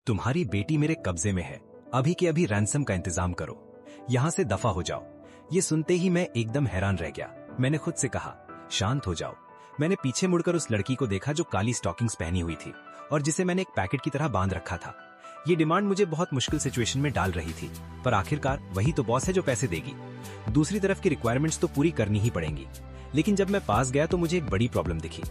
तुम्हारी बेटी मेरे कब्जे में है, अभी के अभी रैंसम का इंतजाम करो, यहाँ से दफा हो जाओ। ये सुनते ही मैं एकदम हैरान रह गया। मैंने खुद से कहा, शांत हो जाओ। मैंने पीछे मुड़कर उस लड़की को देखा जो काली स्टॉकिंग्स पहनी हुई थी और जिसे मैंने एक पैकेट की तरह बांध रखा था। ये डिमांड मुझे बहुत मुश्किल सिचुएशन में डाल रही थी, पर आखिरकार वही तो बॉस है जो पैसे देगी। दूसरी तरफ की रिक्वायरमेंट्स तो पूरी करनी ही पड़ेंगी। लेकिन जब मैं पास गया तो मुझे एक बड़ी प्रॉब्लम दिखी।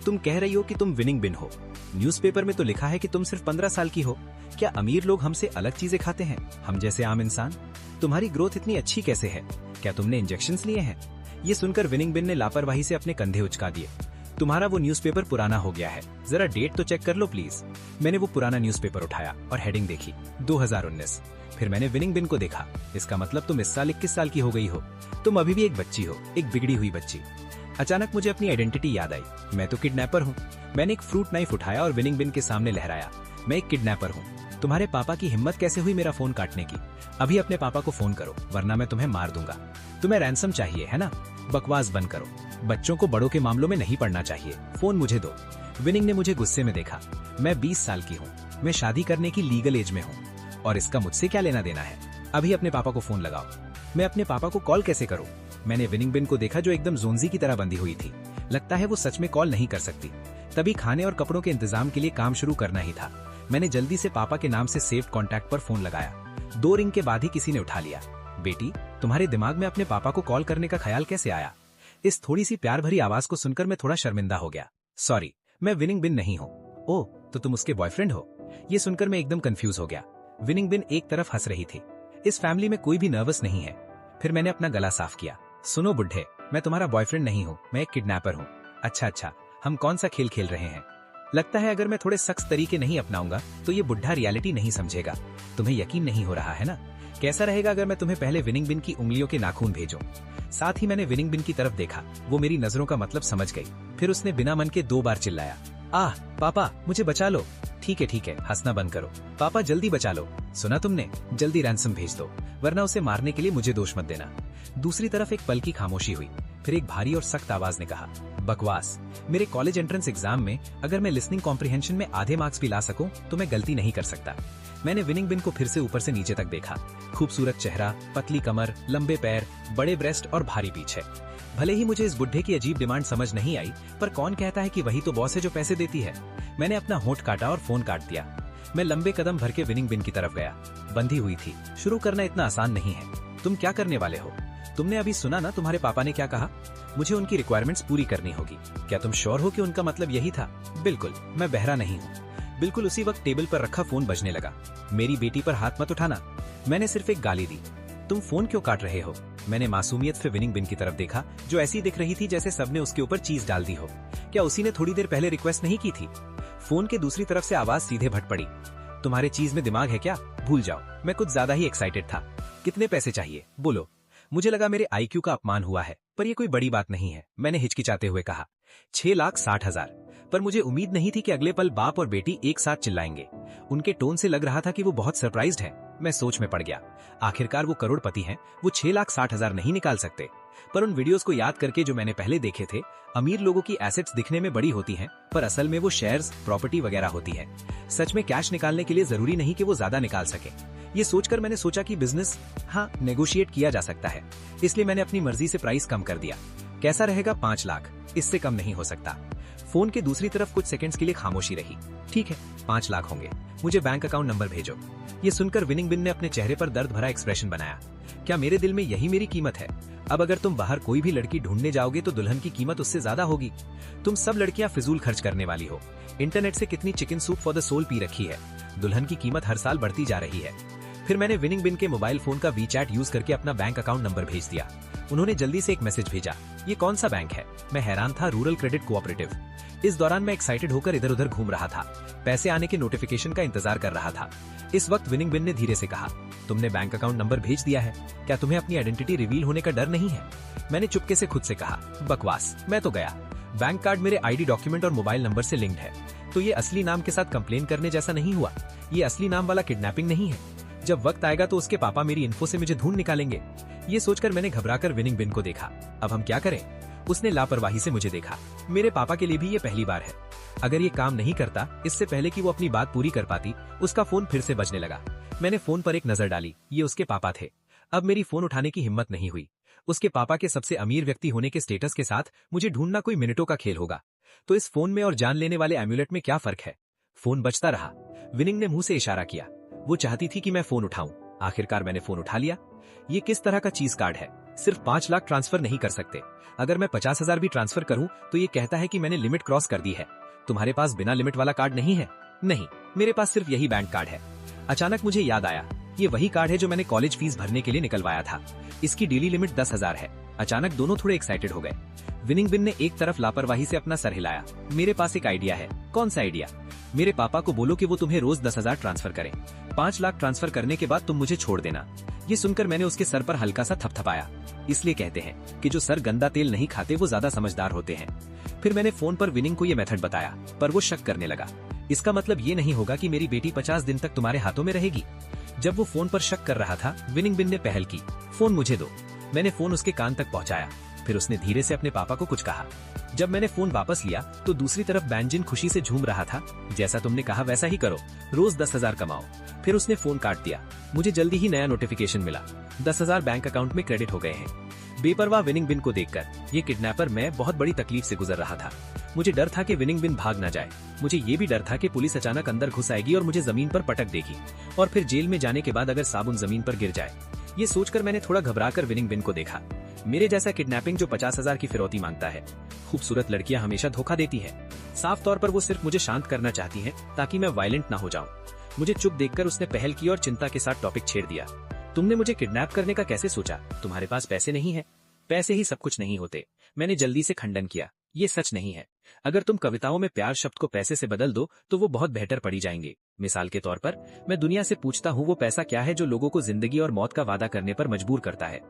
तुम कह रही हो कि तुम विनिंग बिन हो, न्यूज़पेपर में तो लिखा है कि तुम सिर्फ 15 साल की हो। क्या अमीर लोग हमसे अलग चीजें खाते हैं, हम जैसे आम इंसान? तुम्हारी ग्रोथ इतनी अच्छी कैसे है? क्या तुमने इंजेक्शंस लिए हैं? ये सुनकर विनिंग बिन ने लापरवाही से अपने कंधे उचका दिए। तुम्हारा वो न्यूज़पेपर पुराना हो गया है, जरा डेट तो चेक कर लो प्लीज। मैंने वो पुराना न्यूज़पेपर उठाया और हेडिंग देखी, 2019। फिर मैंने विनिंग बिन को देखा। इसका मतलब तुम इस साल 21 साल की हो गई हो। तुम अभी भी एक बच्ची हो, एक बिगड़ी हुई बच्ची। अचानक मुझे अपनी आइडेंटिटी याद आई। मैं तो किडनैपर हूँ। मैंने एक फ्रूट नाइफ उठाया और विनिंग बिन के सामने लहराया, मैं एक किडनैपर हूँ। तुम्हारे पापा की हिम्मत कैसे हुई मेरा फोन काटने की? अभी अपने पापा को फोन करो, वरना मैं तुम्हें मार दूंगा। तुम्हें रैंसम चाहिए है ना? बकवास बंद करो। बच्चों को बड़ों के मामलों में नहीं पड़ना चाहिए। फोन मुझे दो। विनिंग ने मुझे गुस्से में देखा। मैं 20 साल की हूँ, मैं शादी करने की लीगल एज में हूँ, और इसका मुझसे क्या लेना देना है? अभी अपने पापा को फोन लगाओ। मैं अपने पापा को कॉल कैसे करूँ? मैंने विनिंग बिन को देखा जो एकदम जोंजी की तरह बंधी हुई थी। लगता है वो सच में कॉल नहीं कर सकती। तभी खाने और कपड़ों के इंतजाम के लिए काम शुरू करना ही था। मैंने जल्दी से पापा के नाम से सेव्ड कॉन्टैक्ट पर फोन लगाया। 2 रिंग के बाद ही किसी ने उठा लिया। बेटी, तुम्हारे दिमाग में अपने पापा को कॉल करने का ख्याल कैसे आया? इस थोड़ी सी प्यार भरी आवाज को सुनकर मैं थोड़ा शर्मिंदा हो गया। सॉरी, मैं विनिंग बिन नहीं हूँ। ओह, तो तुम उसके बॉयफ्रेंड हो? ये सुनकर मैं एकदम कंफ्यूज हो गया। विनिंग बिन एक तरफ हंस रही थी। इस फैमिली में कोई भी नर्वस नहीं है। फिर मैंने अपना गला साफ किया। सुनो बुढ़े, मैं तुम्हारा बॉयफ्रेंड नहीं हूँ, मैं एक किडनैपर हूँ। अच्छा, हम कौन सा खेल खेल रहे हैं? लगता है अगर मैं थोड़े सख्त तरीके नहीं अपनाऊंगा तो ये बुढ़ा रियलिटी नहीं समझेगा। तुम्हें यकीन नहीं हो रहा है ना? कैसा रहेगा अगर मैं तुम्हें पहले विनिंग बिन की उंगलियों के नाखून भेजूं? साथ ही मैंने विनिंग बिन की तरफ देखा। वो मेरी नजरों का मतलब समझ गई। फिर उसने बिना मन के 2 बार चिल्लाया, आह पापा, मुझे बचा लो। ठीक है, हंसना बंद करो। पापा जल्दी बचा लो। सुना तुमने? जल्दी रैंसम भेज दो, वरना उसे मारने के लिए मुझे दोष मत देना। दूसरी तरफ एक पल की खामोशी हुई। फिर एक भारी और सख्त आवाज ने कहा, बकवास। मेरे कॉलेज एंट्रेंस एग्जाम में अगर मैं लिसनिंग कॉम्प्रिहेंशन में आधे मार्क्स भी ला सकूं तो मैं गलती नहीं कर सकता। मैंने विनिंग बिन को फिर से ऊपर से नीचे तक देखा। खूबसूरत चेहरा, पतली कमर, लंबे पैर, बड़े ब्रेस्ट और भारी पीठ है। भले ही मुझे इस बुढ़े की अजीब डिमांड समझ नहीं आई, पर कौन कहता है कि वही तो बॉस है जो पैसे देती है। मैंने अपना होंठ काटा और फोन काट दिया। मैं लंबे कदम भर के विनिंग बिन की तरफ गया। बंधी हुई थी। शुरू करना इतना आसान नहीं है। तुम क्या करने वाले हो? तुमने अभी सुना ना तुम्हारे पापा ने क्या कहा? मुझे उनकी रिक्वायरमेंट्स पूरी करनी होगी। क्या तुम श्योर हो कि उनका मतलब यही था? बिल्कुल, मैं बहरा नहीं हूँ। बिल्कुल उसी वक्त टेबल पर रखा फोन बजने लगा। मेरी बेटी पर हाथ मत उठाना। मैंने सिर्फ एक गाली दी। तुम फोन क्यों काट रहे हो? मैंने मासूमियत से विनिंग बिन की तरफ देखा, जो ऐसी दिख रही थी जैसे सबने उसके ऊपर चीज डाल दी हो। क्या उसी ने थोड़ी देर पहले रिक्वेस्ट नहीं की थी? फोन के दूसरी तरफ से आवाज सीधे भट पड़ी, तुम्हारे चीज में दिमाग है क्या? भूल जाओ। मैं कुछ ज्यादा ही एक्साइटेड था। कितने पैसे चाहिए, बोलो। मुझे लगा मेरे IQ का अपमान हुआ है, पर यह कोई बड़ी बात नहीं है। मैंने हिचकिचाते हुए कहा, 6,60,000। पर मुझे उम्मीद नहीं थी कि अगले पल बाप और बेटी एक साथ चिल्लाएंगे। उनके टोन से लग रहा था कि वो बहुत सरप्राइज्ड हैं। मैं सोच में पड़ गया। आखिरकार वो करोड़पति हैं, वो 6,60,000 नहीं निकाल सकते। पर उन वीडियोस को याद करके जो मैंने पहले देखे थे, अमीर लोगों की एसेट्स दिखने में बड़ी होती हैं, पर असल में वो शेयर्स, प्रॉपर्टी वगैरह होती है। सच में कैश निकालने के लिए जरूरी नहीं कि वो ज्यादा निकाल सके। ये सोचकर मैंने सोचा कि बिजनेस, हाँ, नेगोशिएट किया जा सकता है। इसलिए मैंने अपनी मर्जी से प्राइस कम कर दिया। कैसा रहेगा? 5 लाख। इससे कम नहीं हो सकता। फोन के दूसरी तरफ कुछ सेकंड्स के लिए खामोशी रही। ठीक है, 5 लाख होंगे। मुझे बैंक अकाउंट नंबर भेजो। ये सुनकर विनिंग बिन ने अपने चेहरे पर दर्द भरा एक्सप्रेशन बनाया। क्या मेरे दिल में यही मेरी कीमत है? अब अगर तुम बाहर कोई भी लड़की ढूंढने जाओगे तो दुल्हन की कीमत उससे ज्यादा होगी। तुम सब लड़कियां फिजूल खर्च करने वाली हो। इंटरनेट से कितनी chicken soup for the soul पी रखी है। दुल्हन की कीमत हर साल बढ़ती जा रही है। फिर मैंने विनिंग बिन के मोबाइल फोन का वीचैट यूज करके अपना बैंक अकाउंट नंबर भेज दिया। उन्होंने जल्दी से एक मैसेज भेजा, ये कौन सा बैंक है? मैं हैरान था। Rural credit cooperative. इस दौरान मैं एक्साइटेड होकर इधर उधर घूम रहा था। पैसे आने के नोटिफिकेशन का इंतजार कर रहा था। इस वक्त विनिंग बिन ने धीरे से कहा, तुमने बैंक अकाउंट नंबर भेज दिया है। क्या तुम्हें अपनी आइडेंटिटी रिवील होने का डर नहीं है? मैंने चुपके से खुद से कहा, बकवास, मैं तो गया। बैंक कार्ड मेरे ID डॉक्यूमेंट और मोबाइल नंबर से लिंक्ड है, तो ये असली नाम के साथ कंप्लेन करने जैसा नहीं हुआ। ये असली नाम वाला किडनैपिंग नहीं है। जब वक्त आएगा तो उसके पापा मेरी इन्फो से मुझे ढूंढ निकालेंगे। ये सोचकर मैंने घबराकर विनिंग बिन को देखा। अब हम क्या करें? उसने लापरवाही से मुझे देखा। मेरे पापा के लिए भी ये पहली बार है। अगर ये काम नहीं करता, इससे पहले कि वो अपनी बात पूरी कर पाती, उसका फोन फिर से बजने लगा। मैंने फोन पर एक नजर डाली, ये उसके पापा थे। अब मेरी फोन उठाने की हिम्मत नहीं हुई। उसके पापा के सबसे अमीर व्यक्ति होने के स्टेटस के साथ मुझे ढूंढना कोई मिनटों का खेल होगा। तो इस फोन में और जान लेने वाले एम्यूलेट में क्या फर्क है? फोन बजता रहा। विनिंग ने मुंह से इशारा किया। वो चाहती थी कि मैं फोन उठाऊं। आखिरकार मैंने फोन उठा लिया। ये किस तरह का चीज कार्ड है? सिर्फ 5 लाख ट्रांसफर नहीं कर सकते। अगर मैं 50,000 भी ट्रांसफर करूं तो ये कहता है कि मैंने लिमिट क्रॉस कर दी है। तुम्हारे पास बिना लिमिट वाला कार्ड नहीं है? नहीं, मेरे पास सिर्फ यही बैंक कार्ड है। अचानक मुझे याद आया, ये वही कार्ड है जो मैंने कॉलेज फीस भरने के लिए निकलवाया था। इसकी डेली लिमिट 10,000 है। अचानक दोनों थोड़े एक्साइटेड हो गए। विनिंग बिन ने एक तरफ लापरवाही से अपना सर हिलाया। मेरे पास एक आइडिया है। कौन सा आइडिया? मेरे पापा को बोलो कि वो तुम्हें रोज 10,000 ट्रांसफर करें। 5 लाख ट्रांसफर करने के बाद तुम मुझे छोड़ देना। ये सुनकर मैंने उसके सर पर हल्का सा थपथपाया। इसलिए कहते हैं कि जो सर गंदा तेल नहीं खाते वो ज्यादा समझदार होते हैं। फिर मैंने फोन पर विनिंग को ये मेथड बताया, पर वो शक करने लगा। इसका मतलब ये नहीं होगा कि मेरी बेटी 50 दिन तक तुम्हारे हाथों में रहेगी? जब वो फोन पर शक कर रहा था, विनिंग बिन ने पहल की। फोन मुझे दो। मैंने फोन उसके कान तक पहुंचाया। फिर उसने धीरे से अपने पापा को कुछ कहा। जब मैंने फोन वापस लिया तो दूसरी तरफ बैंजिन खुशी से झूम रहा था। जैसा तुमने कहा वैसा ही करो, रोज 10,000 कमाओ। फिर उसने फोन काट दिया। मुझे जल्दी ही नया नोटिफिकेशन मिला, 10,000 बैंक अकाउंट में क्रेडिट हो गए हैं। बेपरवाह विनिंग बिन को देखकर ये किडनैपर मैं बहुत बड़ी तकलीफ से गुजर रहा था। मुझे डर था कि विनिंग बिन भाग ना जाए। मुझे ये भी डर था कि पुलिस अचानक अंदर घुस आएगी और मुझे जमीन पर पटक देगी, और फिर जेल में जाने के बाद अगर साबुन जमीन पर गिर जाए। ये सोचकर मैंने थोड़ा घबराकर विनिंग बिन को देखा। मेरे जैसा किडनैपिंग जो 50,000 की फिरौती मांगता है। खूबसूरत लड़कियां हमेशा धोखा देती है। साफ तौर पर वो सिर्फ मुझे शांत करना चाहती हैं ताकि मैं वायलेंट ना हो जाऊं। मुझे चुप देखकर उसने पहल की और चिंता के साथ टॉपिक छेड़ दिया। तुमने मुझे किडनैप करने का कैसे सोचा? तुम्हारे पास पैसे नहीं है? पैसे ही सब कुछ नहीं होते। मैंने जल्दी से खंडन किया। ये सच नहीं है। अगर तुम कविताओं में प्यार शब्द को पैसे से बदल दो तो वो बहुत बेहतर पड़ी जाएंगे। मिसाल के तौर पर, मैं दुनिया से पूछता हूँ वो पैसा क्या है जो लोगों को जिंदगी और मौत का वादा करने पर मजबूर करता है।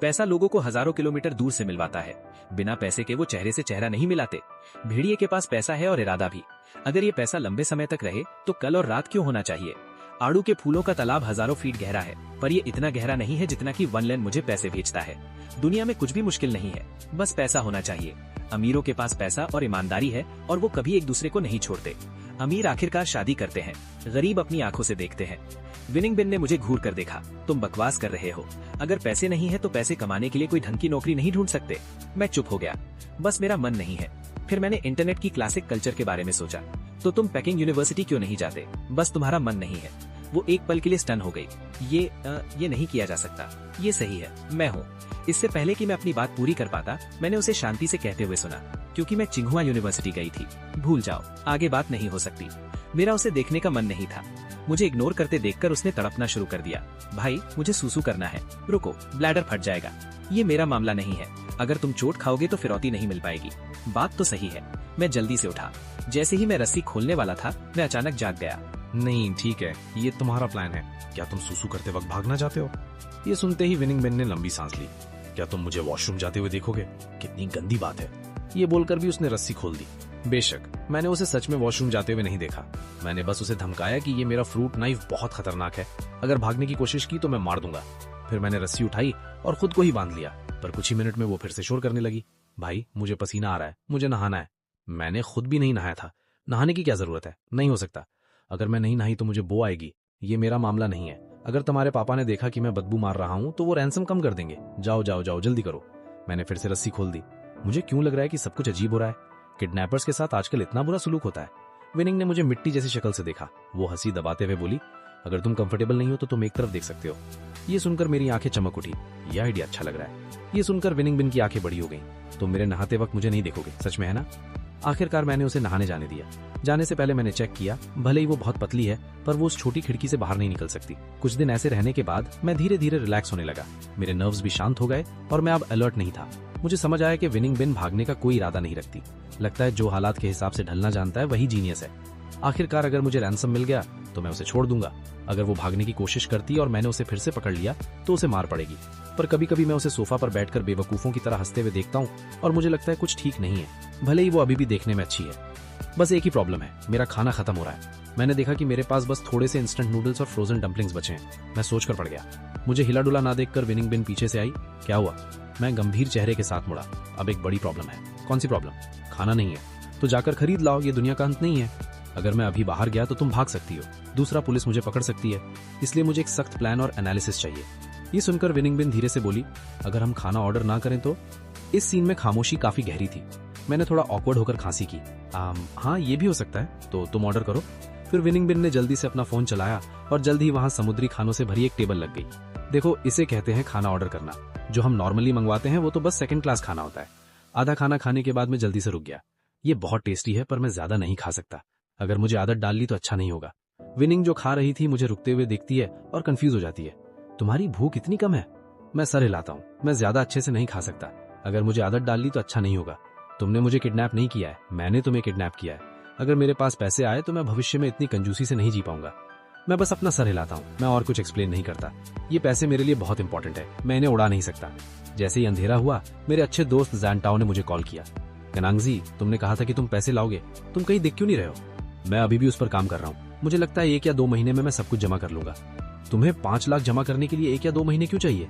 पैसा लोगों को हजारों किलोमीटर दूर से मिलवाता है। बिना पैसे के वो चेहरे से चेहरा नहीं मिलाते। भेड़िए के पास पैसा है और इरादा भी। अगर ये पैसा लंबे समय तक रहे तो कल और रात क्यों होना चाहिए? आड़ू के फूलों का तालाब हजारों फीट गहरा है, पर ये इतना गहरा नहीं है जितना कि वन लेन मुझे पैसे भेजता है। दुनिया में कुछ भी मुश्किल नहीं है, बस पैसा होना चाहिए। अमीरों के पास पैसा और ईमानदारी है और वो कभी एक दूसरे को नहीं छोड़ते। अमीर आखिरकार शादी करते हैं, गरीब अपनी आंखों से देखते हैं। विनिंग बिन ने मुझे घूर कर देखा। तुम बकवास कर रहे हो। अगर पैसे नहीं है तो पैसे कमाने के लिए कोई ढंग की नौकरी नहीं ढूंढ सकते? मैं चुप हो गया। बस मेरा मन नहीं है। फिर मैंने इंटरनेट की क्लासिक कल्चर के बारे में सोचा। तो तुम पेकिंग यूनिवर्सिटी क्यों नहीं जाते? बस तुम्हारा मन नहीं है। वो एक पल के लिए स्टन हो गई। ये नहीं किया जा सकता। ये सही है, मैं हूँ। इससे पहले कि मैं अपनी बात पूरी कर पाता, मैंने उसे शांति से कहते हुए सुना, क्योंकि मैं चिंगहुआ यूनिवर्सिटी गई थी। भूल जाओ, आगे बात नहीं हो सकती। मेरा उसे देखने का मन नहीं था। मुझे इग्नोर करते देखकर उसने तड़पना शुरू कर दिया। भाई, मुझे सूसू करना है। रुको, ब्लैडर फट जाएगा। ये मेरा मामला नहीं है। अगर तुम चोट खाओगे तो फिरौती नहीं मिल पाएगी। बात तो सही है। मैं जल्दी से उठा। जैसे ही मैं रस्सी खोलने वाला था, मैं अचानक जाग गया। नहीं, ठीक है, ये तुम्हारा प्लान है। क्या तुम सूसू करते वक्त भागना चाहते हो? ये सुनते ही विनिंग बिन ने लंबी सांस ली। क्या तुम मुझे वॉशरूम जाते हुए देखोगे? कितनी गंदी बात है। ये बोलकर भी उसने रस्सी खोल दी। बेशक मैंने उसे सच में वॉशरूम जाते हुए नहीं देखा। मैंने बस उसे धमकाया कि ये मेरा फ्रूट नाइफ बहुत खतरनाक है। अगर भागने की कोशिश की तो मैं मार दूंगा। फिर मैंने रस्सी उठाई और खुद को ही बांध लिया। पर कुछ ही मिनट में वो फिर से शोर करने लगी। भाई, मुझे पसीना आ रहा है, मुझे नहाना है। मैंने खुद भी नहीं नहाया था। नहाने की क्या जरूरत है? नहीं हो सकता। अगर मैं नहीं नहाई तो मुझे बो आएगी। ये मेरा मामला नहीं है। अगर तुम्हारे पापा ने देखा कि मैं बदबू मार रहा हूं तो वो रैंसम कम कर देंगे। जाओ जाओ जाओ, जल्दी करो। मैंने फिर से रस्सी खोल दी। मुझे क्यों लग रहा है कि सब कुछ अजीब हो रहा है? किडनैपर्स के साथ आजकल इतना बुरा सलूक होता है। विनिंग ने मुझे मिट्टी जैसी शक्ल से देखा। वो हंसी दबाते हुए बोली, अगर तुम कंफर्टेबल नहीं हो तो तुम एक तरफ देख सकते हो। ये सुनकर मेरी आंखें चमक उठी। यह आइडिया अच्छा लग रहा है। ये सुनकर विनिंग बिन की आंखें बड़ी हो गई। तुम मेरे नहाते वक्त मुझे नहीं देखोगे, सच में है ना? आखिरकार मैंने उसे नहाने जाने दिया। जाने से पहले मैंने चेक किया, भले ही वो बहुत पतली है पर वो उस छोटी खिड़की से बाहर नहीं निकल सकती। कुछ दिन ऐसे रहने के बाद मैं धीरे धीरे रिलैक्स होने लगा। मेरे नर्व्स भी शांत हो गए और मैं अब अलर्ट नहीं था। मुझे समझ आया कि विनिंग बिन भागने का कोई इरादा नहीं रखती। लगता है जो हालात के हिसाब से ढलना जानता है वही जीनियस है। आखिरकार अगर मुझे रैंसम मिल गया तो मैं उसे छोड़ दूंगा। अगर वो भागने की कोशिश करती और मैंने उसे फिर से पकड़ लिया तो उसे मार पड़ेगी। पर कभी कभी मैं उसे सोफा पर बैठकर बेवकूफों की तरह हंसते हुए देखता हूँ और मुझे लगता है कुछ ठीक नहीं है, भले ही वो अभी भी देखने में अच्छी है। बस एक ही प्रॉब्लम है, मेरा खाना खत्म हो रहा है। मैंने देखा कि मेरे पास बस थोड़े से इंस्टेंट नूडल्स और फ्रोजन डम्पलिंग्स बचे हैं। मैं सोचकर पड़ गया। मुझे हिला डुला ना देखकर विनिंग बिन पीछे से आई। क्या हुआ? मैं गंभीर चेहरे के साथ मुड़ा। अब एक बड़ी प्रॉब्लम है। कौन सी प्रॉब्लम? खाना नहीं है। तो जाकर खरीद लाओ, ये दुनिया का अंत नहीं है। अगर मैं अभी बाहर गया तो तुम भाग सकती हो, दूसरा पुलिस मुझे पकड़ सकती है, इसलिए मुझे एक सख्त प्लान और एनालिसिस चाहिए। ये सुनकर विनिंग बिन धीरे से बोली, अगर हम खाना ऑर्डर ना करें तो? इस सीन में खामोशी काफी गहरी थी। मैंने थोड़ा ऑकवर्ड होकर खांसी की। हाँ, ये भी हो सकता है, तो तुम ऑर्डर करो। फिर विनिंग बिन ने जल्दी से अपना फोन चलाया और जल्द ही वहां समुद्री खानों से भरी एक टेबल लग गई। देखो, इसे कहते हैं खाना ऑर्डर करना। जो हम नॉर्मली मंगवाते हैं वो तो बस सेकंड क्लास खाना होता है। आधा खाना खाने के बाद मैं जल्दी से रुक गया। ये बहुत टेस्टी है, पर मैं ज्यादा नहीं खा सकता। अगर मुझे आदत डाल ली तो अच्छा नहीं होगा। विनिंग जो खा रही थी मुझे रुकते हुए देखती है और कंफ्यूज हो जाती है। तुम्हारी भूख इतनी कम है? मैं सर हिलाता हूँ। मैं ज्यादा अच्छे से नहीं खा सकता। अगर मुझे आदत डाल ली तो अच्छा नहीं होगा। तुमने मुझे किडनैप नहीं किया है, मैंने तुम्हें किडनैप किया है। अगर मेरे पास पैसे आए तो मैं भविष्य में इतनी कंजूसी से नहीं जी पाऊंगा। मैं बस अपना सर हिलाता हूँ, मैं और कुछ एक्सप्लेन नहीं करता। ये पैसे मेरे लिए बहुत इंपॉर्टेंट है, मैं इन्हें उड़ा नहीं सकता। जैसे ही अंधेरा हुआ, मेरे अच्छे दोस्त जैनटाओ ने मुझे कॉल किया। कनांगजी, तुमने कहा था कि तुम पैसे लाओगे, तुम कहीं दिख क्यों नहीं रहे हो? मैं अभी भी उस पर काम कर रहा हूँ। मुझे लगता है 1 या 2 महीने में मैं सब कुछ जमा कर लूंगा। तुम्हें 5 लाख जमा करने के लिए 1 या 2 महीने क्यों चाहिए?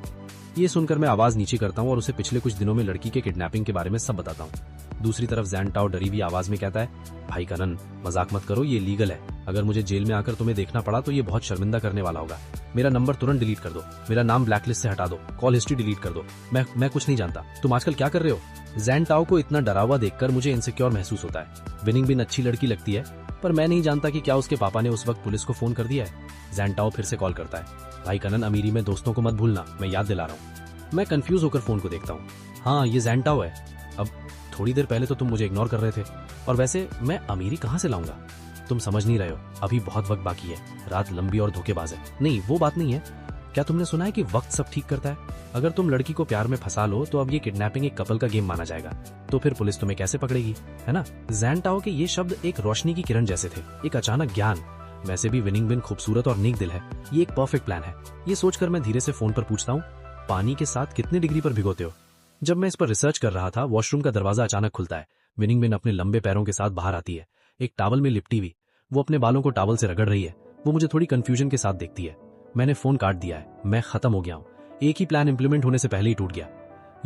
ये सुनकर मैं आवाज नीचे करता हूँ और उसे पिछले कुछ दिनों में लड़की के किडनैपिंग के बारे में सब बताता हूँ। दूसरी तरफ जैनटाओ डरी हुई आवाज में कहता है, भाई कनन, मजाक मत करो, ये लीगल है। अगर मुझे जेल में आकर तुम्हें देखना पड़ा तो ये बहुत शर्मिंदा करने वाला होगा। मेरा नंबर तुरंत डिलीट कर दो, मेरा नाम ब्लैकलिस्ट से हटा दो, कॉल हिस्ट्री डिलीट कर दो। मैं कुछ नहीं जानता। तुम आजकल क्या कर रहे हो? जैनटाओ को इतना डरा हुआ देखकर मुझे इनसिक्योर महसूस होता है। विनिंग बिन अच्छी लड़की लगती है, पर मैं नहीं जानता कि क्या उसके पापा ने उस वक्त पुलिस को फोन कर दिया है। जैनटाओ फिर से कॉल करता है, भाई कनन, अमीरी में दोस्तों को मत भूलना, मैं याद दिला रहा हूँ। मैं कंफ्यूज होकर फोन को देखता हूँ। हाँ, ये जैनटाओ है। अब थोड़ी देर पहले तो तुम मुझे इग्नोर कर रहे थे, और वैसे मैं अमीरी कहाँ से लाऊंगा? तुम समझ नहीं रहे हो, अभी बहुत वक्त बाकी है, रात लंबी और धोखेबाज है। नहीं, वो बात नहीं है। क्या तुमने सुना है कि वक्त सब ठीक करता है? अगर तुम लड़की को प्यार में फंसा लो तो अब ये किडनैपिंग एक कपल का गेम माना जाएगा, तो फिर पुलिस तुम्हें कैसे पकड़ेगी, है ना? जैनटाओ के ये शब्द एक रोशनी की किरण जैसे थे, एक अचानक ज्ञान। वैसे भी विनिंग बिन खूबसूरत और नेक दिल है, ये एक परफेक्ट प्लान है। ये सोचकर मैं धीरे से फोन पर पूछता हूँ, पानी के साथ कितने डिग्री पर भिगोते हो? जब मैं इस पर रिसर्च कर रहा था, वॉशरूम का दरवाजा अचानक खुलता है। विनिंग बिन अपने लंबे पैरों के साथ बाहर आती है, एक टॉवल में लिपटी हुई। वो अपने बालों को टॉवल से रगड़ रही है। वो मुझे थोड़ी कंफ्यूजन के साथ देखती है। मैंने फोन काट दिया है, मैं खत्म हो गया हूँ। एक ही प्लान इंप्लीमेंट होने से पहले ही टूट गया।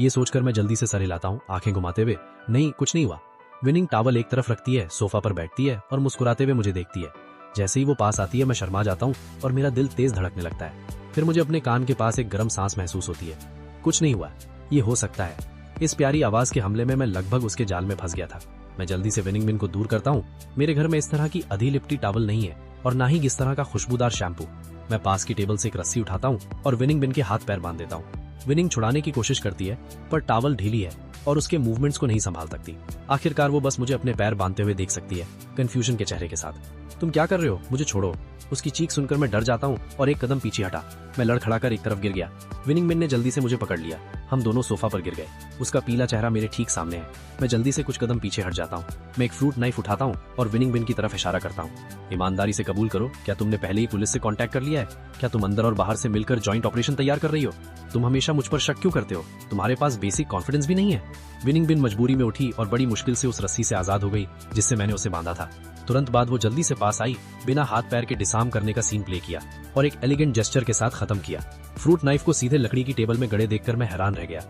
ये सोचकर मैं जल्दी से सर हिलाता हूँ, आंखें घुमाते हुए, नहीं, कुछ नहीं हुआ। विनिंग टॉवल एक तरफ रखती है, सोफा पर बैठती है और मुस्कुराते हुए मुझे देखती है। जैसे ही वो पास आती है, मैं शर्मा जाता हूँ और मेरा दिल तेज धड़कने लगता है। फिर मुझे अपने कान के पास एक गर्म सांस महसूस होती है। कुछ नहीं हुआ, ये हो सकता है। इस प्यारी आवाज के हमले में मैं लगभग उसके जाल में फंस गया था। मैं जल्दी से विनिंग बिन को दूर करता हूँ। मेरे घर में इस तरह की अधि लिपटी टॉवल नहीं है, और ना ही इस तरह का खुशबूदार शैम्पू। मैं पास की टेबल से एक रस्सी उठाता हूँ और विनिंग बिन के हाथ पैर बांध देता हूँ। विनिंग छुड़ाने की कोशिश करती है, पर टॉवल ढीली है और उसके मूवमेंट्स को नहीं संभाल सकती। आखिरकार वो बस मुझे अपने पैर बांधते हुए देख सकती है, कंफ्यूजन के चेहरे के साथ। तुम क्या कर रहे हो? मुझे छोड़ो। उसकी चीख सुनकर मैं डर जाता हूँ और एक कदम पीछे हटा। मैं लड़खड़ाकर एक तरफ गिर गया। विनिंग बिन ने जल्दी से मुझे पकड़ लिया। हम दोनों सोफा पर गिर गए। उसका पीला चेहरा मेरे ठीक सामने है। मैं जल्दी से कुछ कदम पीछे हट जाता हूँ। मैं एक फ्रूट नाइफ उठाता हूँ और विनिंग बिन की तरफ इशारा करता हूँ। ईमानदारी से कबूल करो, क्या तुमने पहले ही पुलिस से कांटेक्ट कर लिया है? क्या तुम अंदर और बाहर से मिलकर जॉइंट ऑपरेशन तैयार कर रही हो? तुम हमेशा मुझ पर शक क्यों करते हो? तुम्हारे पास बेसिक कॉन्फिडेंस भी नहीं है? विनिंग बिन मजबूरी में उठी और बड़ी मुश्किल से उस रस्सी से आजाद हो गई जिससे मैंने उसे बांधा था। तुरंत बाद वो जल्दी से पास आई, बिना हाथ पैर के डिसार्म करने का सीन प्ले किया और एक एलिगेंट जेस्चर के साथ खत्म किया। फ्रूट नाइफ को सीधे लकड़ी की टेबल में गड़े देखकर मैं हैरान रह गया।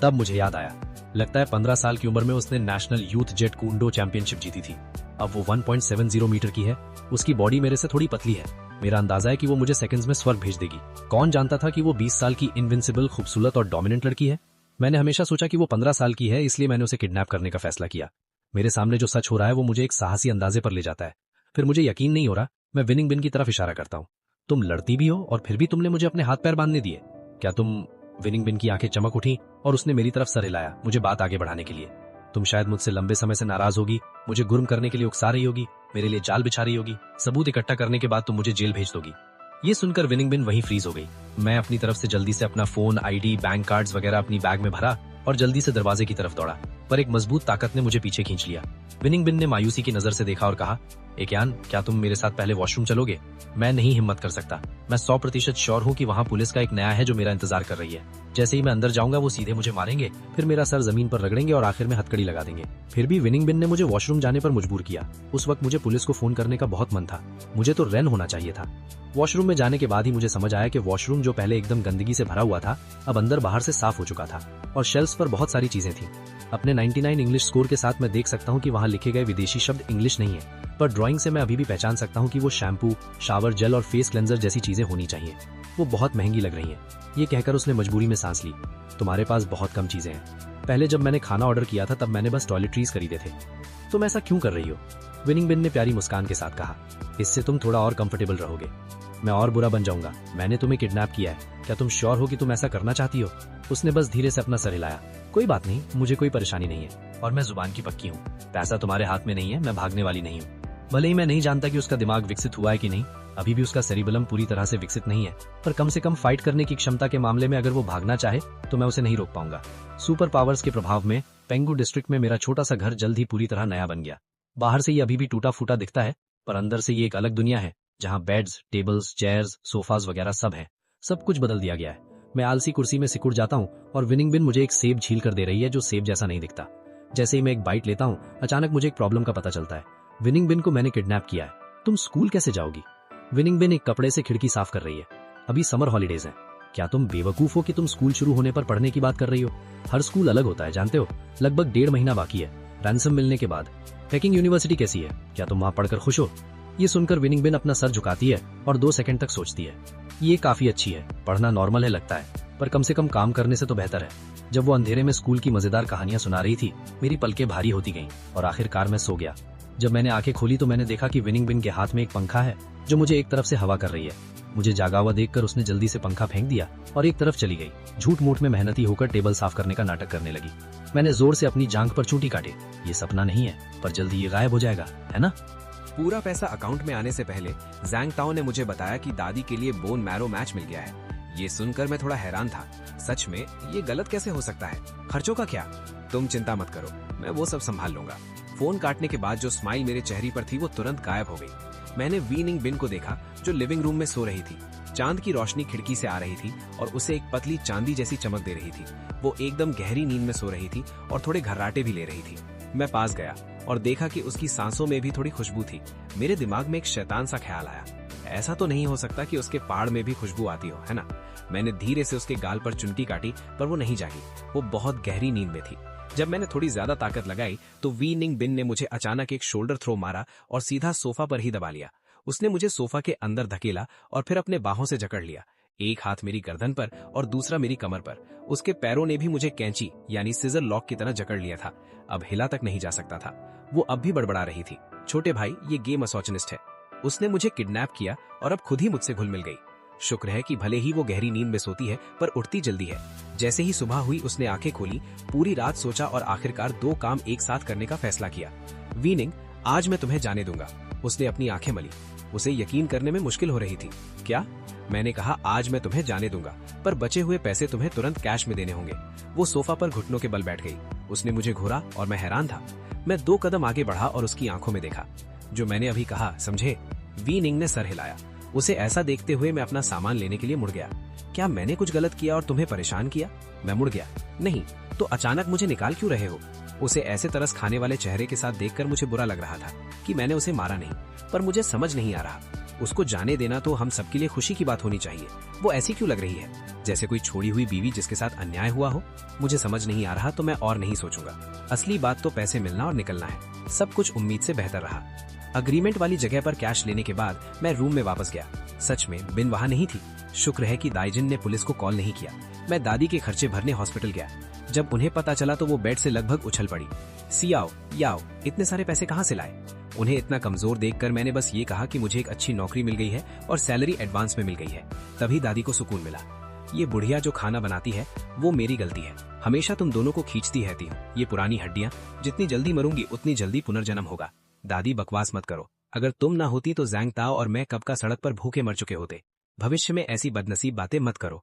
तब मुझे याद आया, लगता है 15 साल की उम्र में उसने नेशनल यूथ जेट कूंडो चैंपियनशिप जीती थी। अब वो 1.70 मीटर की है। उसकी बॉडी मेरे से थोड़ी पतली है। मेरा अंदाजा है कि वो मुझे सेकंड्स में स्वर्ग भेज देगी। कौन जानता था कि वो 20 साल की इनविंसिबल, खूबसूरत और डोमिनेंट लड़की है। मैंने हमेशा सोचा कि वो 15 साल की है, इसलिए मैंने उसे किडनैप करने का फैसला किया। मेरे सामने जो सच हो रहा है वो मुझे एक साहसी अंदाजे पर ले जाता है। फिर मुझे यकीन नहीं हो रहा। मैं विनिंग बिन की तरफ इशारा करता हूँ। तुम लड़ती भी हो और फिर भी तुमने मुझे अपने हाथ पैर बांधने दिए, क्या तुम? विनिंग बिन की आंखें चमक उठी और उसने मेरी तरफ सर हिलाया, मुझे बात आगे बढ़ाने के लिए। तुम शायद मुझसे लंबे समय से नाराज होगी, मुझे गुर्म करने के लिए उकसा रही होगी, मेरे लिए जाल बिछा रही होगी। सबूत इकट्ठा करने के बाद तुम मुझे जेल भेज दोगी। ये सुनकर विनिंग बिन वहीं फ्रीज हो गई। मैं अपनी तरफ से जल्दी से अपना फोन, आईडी, बैंक कार्ड्स वगैरह अपनी बैग में भरा और जल्दी से दरवाजे की तरफ दौड़ा, पर एक मजबूत ताकत ने मुझे पीछे खींच लिया। विनिंग बिन ने मायूसी की नजर से देखा और कहा, यान, क्या तुम मेरे साथ पहले वॉशरूम चलोगे? मैं नहीं हिम्मत कर सकता। मैं 100% श्योर हूँ कि वहाँ पुलिस का एक नया है जो मेरा इंतजार कर रही है। जैसे ही मैं अंदर जाऊंगा वो सीधे मुझे मारेंगे, फिर मेरा सर जमीन पर रगड़ेंगे और आखिर में हथकड़ी लगा देंगे। फिर भी विनिंग बिन ने मुझे वॉशरूम जाने पर मजबूर किया। उस वक्त मुझे पुलिस को फोन करने का बहुत मन था। मुझे तो रन होना चाहिए था। वॉशरूम में जाने के बाद ही मुझे समझ आया कि वॉशरूम जो पहले एकदम गंदगी से भरा हुआ था, अब अंदर बाहर से साफ हो चुका था और शेल्फ्स पर बहुत सारी चीजें थी। अपने 99 इंग्लिश स्कोर के साथ मैं देख सकता हूँ कि वहाँ लिखे गए विदेशी शब्द इंग्लिश नहीं है, पर ड्राइंग से मैं अभी भी पहचान सकता हूँ कि वो शैम्पू, शावर जेल और फेस क्लेंजर जैसी चीजें होनी चाहिए। वो बहुत महंगी लग रही हैं। ये कहकर उसने मजबूरी में सांस ली। तुम्हारे पास बहुत कम चीजें हैं। पहले जब मैंने खाना ऑर्डर किया था तब मैंने बस टॉयलेटरीज खरीदे थे। तुम ऐसा क्यों कर रही हो? विनिंग बिन ने प्यारी मुस्कान के साथ कहा। इससे तुम थोड़ा और कंफर्टेबल रहोगे। मैं और बुरा बन जाऊंगा। मैंने तुम्हें किडनैप किया है। क्या तुम श्योर हो कि तुम ऐसा करना चाहती हो? उसने बस धीरे से अपना सर हिलाया। कोई बात नहीं, मुझे कोई परेशानी नहीं है और मैं जुबान की पक्की हूँ। पैसा तुम्हारे हाथ में नहीं है, मैं भागने वाली नहीं हूँ। भले ही मैं नहीं जानता कि उसका दिमाग विकसित हुआ है कि नहीं, अभी भी उसका सेरिबेलम पूरी तरह से विकसित नहीं है, पर कम से कम फाइट करने की क्षमता के मामले में अगर वो भागना चाहे तो मैं उसे नहीं रोक पाऊंगा। सुपर पावर्स के प्रभाव में पेंगू डिस्ट्रिक्ट में मेरा छोटा सा घर जल्द ही पूरी तरह नया बन गया। बाहर से ये अभी भी टूटा फूटा दिखता है, पर अंदर से ये एक अलग दुनिया है जहाँ बेड्स, टेबल्स, चेयर्स, सोफाज वगैरह सब है। सब कुछ बदल दिया गया है। मैं आलसी कुर्सी में सिकुड़ जाता हूँ और विनिंग बिन मुझे एक सेब छील कर दे रही है जो सेब जैसा नहीं दिखता। जैसे ही मैं एक बाइट लेता हूँ, अचानक मुझे एक प्रॉब्लम का पता चलता है। विनिंग बिन को मैंने किडनैप किया है। तुम स्कूल कैसे जाओगी? विनिंग बिन एक कपड़े से खिड़की साफ कर रही है। अभी समर हॉलीडेज हैं। क्या तुम बेवकूफ हो कि तुम स्कूल शुरू होने पर पढ़ने की बात कर रही हो? हर स्कूल अलग होता है, जानते हो। लगभग 1.5 महीना बाकी है रैंसम मिलने के बाद। पेकिंग यूनिवर्सिटी कैसी है? क्या तुम वहां पढ़कर खुश हो? ये सुनकर विनिंग बिन अपना सर झुकाती है और 2 सेकंड तक सोचती है। ये काफी अच्छी है, पढ़ना नॉर्मल है लगता है, पर कम से कम काम करने से तो बेहतर है। जब वो अंधेरे में स्कूल की मजेदार कहानियां सुना रही थी, मेरी पलकें भारी होती गईं और आखिरकार मैं सो गया। जब मैंने आंखें खोली तो मैंने देखा कि विनिंग बिन के हाथ में एक पंखा है जो मुझे एक तरफ से हवा कर रही है। मुझे जागा हुआ देखकर उसने जल्दी से पंखा फेंक दिया और एक तरफ चली गई। झूठ मूठ में मेहनती होकर टेबल साफ करने का नाटक करने लगी। मैंने जोर से अपनी जांघ पर चूंटी काटी। ये सपना नहीं है, पर जल्दी ये गायब हो जाएगा, है ना? पूरा पैसा अकाउंट में आने से पहले जैंग ताओ ने मुझे बताया कि दादी के लिए बोन मैरो मैच मिल गया है। ये सुनकर मैं थोड़ा हैरान था। सच में ये गलत कैसे हो सकता है? खर्चों का क्या? तुम चिंता मत करो, मैं वो सब संभाल लूंगा। फोन काटने के बाद जो स्माइल मेरे चेहरे पर थी वो तुरंत गायब हो गई। मैंने विनिंग बिन को देखा जो लिविंग रूम में सो रही थी। चांद की रोशनी खिड़की से आ रही थी और उसे एक पतली चांदी जैसी चमक दे रही थी। वो एकदम गहरी नींद में सो रही थी और थोड़े घर्राटे भी ले रही थी। मैं पास गया और देखा कि उसकी सांसों में भी थोड़ी खुशबू थी। मेरे दिमाग में एक शैतान सा ख्याल आया, ऐसा तो नहीं हो सकता कि उसके पाड़ में भी खुशबू आती हो, है ना? मैंने धीरे से उसके गाल पर चुनटी काटी, पर वो नहीं जागी। वो बहुत गहरी नींद में थी। जब मैंने थोड़ी ज्यादा ताकत लगाई तो विनिंग बिन ने मुझे अचानक एक शोल्डर थ्रो मारा और सीधा सोफा पर ही दबा लिया। उसने मुझे सोफा के अंदर धकेला और फिर अपने बाहों से जकड़ लिया। एक हाथ मेरी गर्दन पर और दूसरा मेरी कमर पर। उसके पैरों ने भी मुझे कैंची यानी सिजर लॉक की तरह जकड़ लिया था। अब हिला तक नहीं जा सकता था। वो अब भी बड़बड़ा रही थी, छोटे भाई, ये गेम असोचनिस्ट है। उसने मुझे किडनैप किया और अब खुद ही मुझसे घुल मिल गई। शुक्र है कि भले ही वो गहरी नींद में सोती है, पर उठती जल्दी है। जैसे ही सुबह हुई उसने आंखें खोली, पूरी रात सोचा और आखिरकार 2 काम एक साथ करने का फैसला किया। विनिंग, आज मैं तुम्हें जाने दूंगा। उसने अपनी आंखें मली। उसे यकीन करने में मुश्किल हो रही थी। क्या? मैंने कहा, आज मैं तुम्हें जाने दूंगा, पर बचे हुए पैसे तुम्हें तुरंत कैश में देने होंगे। वो सोफा पर घुटनों के बल बैठ गई। उसने मुझे घूरा और मैं हैरान था। मैं 2 कदम आगे बढ़ा और उसकी आंखों में देखा। जो मैंने अभी कहा, समझे? विनिंग ने सर हिलाया। उसे ऐसा देखते हुए मैं अपना सामान लेने के लिए मुड़ गया। क्या मैंने कुछ गलत किया और तुम्हें परेशान किया? मैं मुड़ गया। नहीं, तो अचानक मुझे निकाल क्यों रहे हो? उसे ऐसे तरस खाने वाले चेहरे के साथ देखकर मुझे बुरा लग रहा था कि मैंने उसे मारा नहीं, पर मुझे समझ नहीं आ रहा। उसको जाने देना तो हम सबके लिए खुशी की बात होनी चाहिए। वो ऐसी क्यों लग रही है, जैसे कोई छोड़ी हुई बीवी जिसके साथ अन्याय हुआ हो? मुझे समझ नहीं आ रहा, तो मैं और नहीं सोचूंगा। असली बात तो पैसे मिलना और निकलना है। सब कुछ उम्मीद से बेहतर रहा। अग्रीमेंट वाली जगह पर कैश लेने के बाद मैं रूम में वापस गया। सच में बिन वहां नहीं थी। शुक्र है कि दाइजिन ने पुलिस को कॉल नहीं किया। मैं दादी के खर्चे भरने हॉस्पिटल गया। जब उन्हें पता चला तो वो बेड से लगभग उछल पड़ी। सियाओ, याओ, इतने सारे पैसे कहाँ से लाए? उन्हें इतना कमजोर देखकर मैंने बस ये कहा कि मुझे एक अच्छी नौकरी मिल गई है और सैलरी एडवांस में मिल गई है। तभी दादी को सुकून मिला। ये बुढ़िया जो खाना बनाती है वो मेरी गलती है। हमेशा तुम दोनों को खींचती रहती हूँ। ये पुरानी हड्डियां, जितनी जल्दी मरूंगी उतनी जल्दी पुनर्जन्म होगा। दादी, बकवास मत करो। अगर तुम ना होती तो जैंग ताओ और मैं कब का सड़क पर भूखे मर चुके होते। भविष्य में ऐसी बदनसीब बातें मत करो।